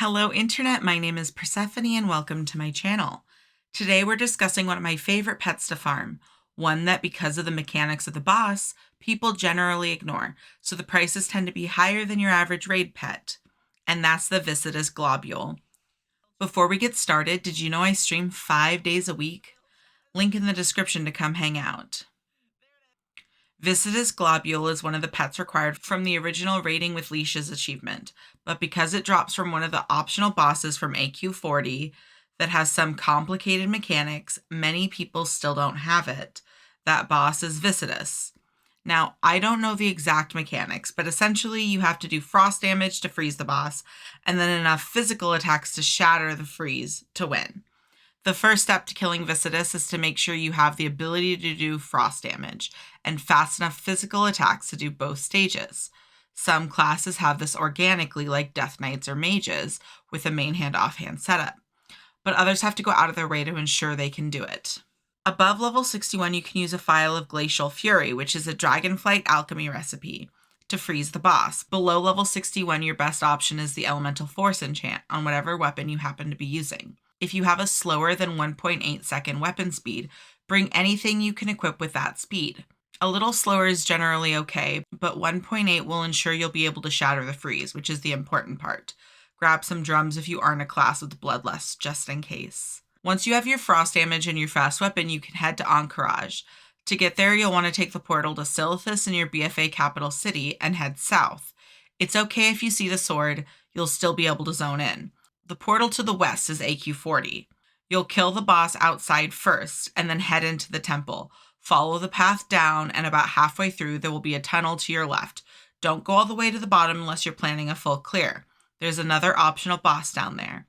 Hello Internet, my name is Persephone and welcome to my channel. Today we're discussing one of my favorite pets to farm, one that because of the mechanics of the boss, people generally ignore, so the prices tend to be higher than your average raid pet, and that's the Viscidus Globule. Before we get started, did you know I stream 5 days a week? Link in the description to come hang out. Viscidus Globule is one of the pets required from the original Raiding with Leashes achievement, but because it drops from one of the optional bosses from AQ40 that has some complicated mechanics, many people still don't have it. That boss is Viscidus. Now, I don't know the exact mechanics, but essentially you have to do frost damage to freeze the boss, and then enough physical attacks to shatter the freeze to win. The first step to killing Viscidus is to make sure you have the ability to do frost damage and fast enough physical attacks to do both stages. Some classes have this organically, like Death Knights or Mages, with a main hand offhand setup, but others have to go out of their way to ensure they can do it. Above level 61, you can use a Phial of Glacial Fury, which is a dragonflight alchemy recipe, to freeze the boss. Below level 61, your best option is the Elemental Force enchant on whatever weapon you happen to be using. If you have a slower than 1.8 second weapon speed, bring anything you can equip with that speed. A little slower is generally okay, but 1.8 will ensure you'll be able to shatter the freeze, which is the important part. Grab some drums if you aren't a class with Bloodlust, just in case. Once you have your frost damage and your fast weapon, you can head to ahn'qiraj. To get there, you'll want to take the portal to Silithus in your BFA capital city and head south. It's okay if you see the sword, you'll still be able to zone in. The portal to the west is AQ40. You'll kill the boss outside first and then head into the temple. Follow the path down, and about halfway through there will be a tunnel to your left. Don't go all the way to the bottom unless you're planning a full clear. There's another optional boss down there.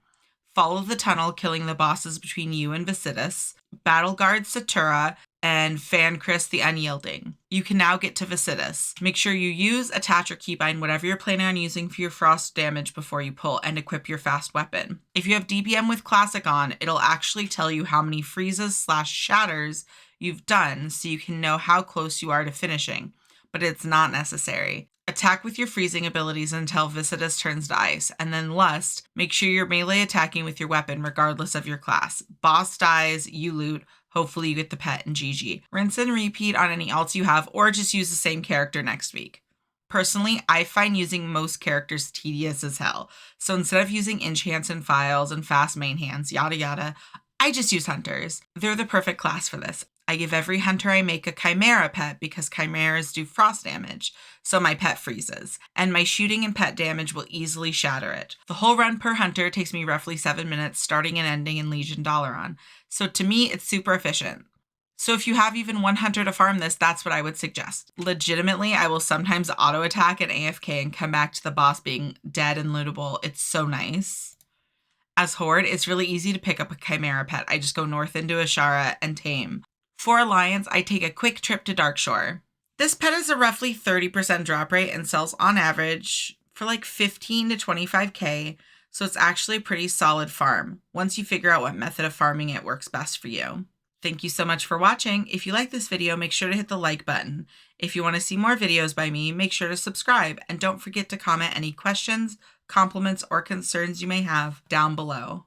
Follow the tunnel, killing the bosses between you and Viscidus, Battleguard Satura, and Fancris the Unyielding. You can now get to Viscidus. Make sure you use, attach, or keybind whatever you're planning on using for your frost damage before you pull, and equip your fast weapon. If you have DBM with Classic on, it'll actually tell you how many freezes/shatters you've done so you can know how close you are to finishing, but it's not necessary. Attack with your freezing abilities until Viscidus turns to ice, and then Lust, make sure you're melee attacking with your weapon regardless of your class. Boss dies, you loot, hopefully you get the pet and GG. Rinse and repeat on any alts you have, or just use the same character next week. Personally, I find using most characters tedious as hell, so instead of using enchants and files and fast main hands, yada yada, I just use hunters. They're the perfect class for this. I give every hunter I make a chimera pet because chimeras do frost damage, so my pet freezes, and my shooting and pet damage will easily shatter it. The whole run per hunter takes me roughly 7 minutes, starting and ending in Legion Dalaran, so to me it's super efficient. So if you have even one hunter to farm this, that's what I would suggest. Legitimately, I will sometimes auto attack an AFK and come back to the boss being dead and lootable. It's so nice. As Horde, it's really easy to pick up a chimera pet. I just go north into Ashara and tame. For Alliance, I take a quick trip to Darkshore. This pet is a roughly 30% drop rate and sells on average for like 15 to 25k, so it's actually a pretty solid farm once you figure out what method of farming it works best for you. Thank you so much for watching. If you like this video, make sure to hit the like button. If you want to see more videos by me, make sure to subscribe, and don't forget to comment any questions, compliments, or concerns you may have down below.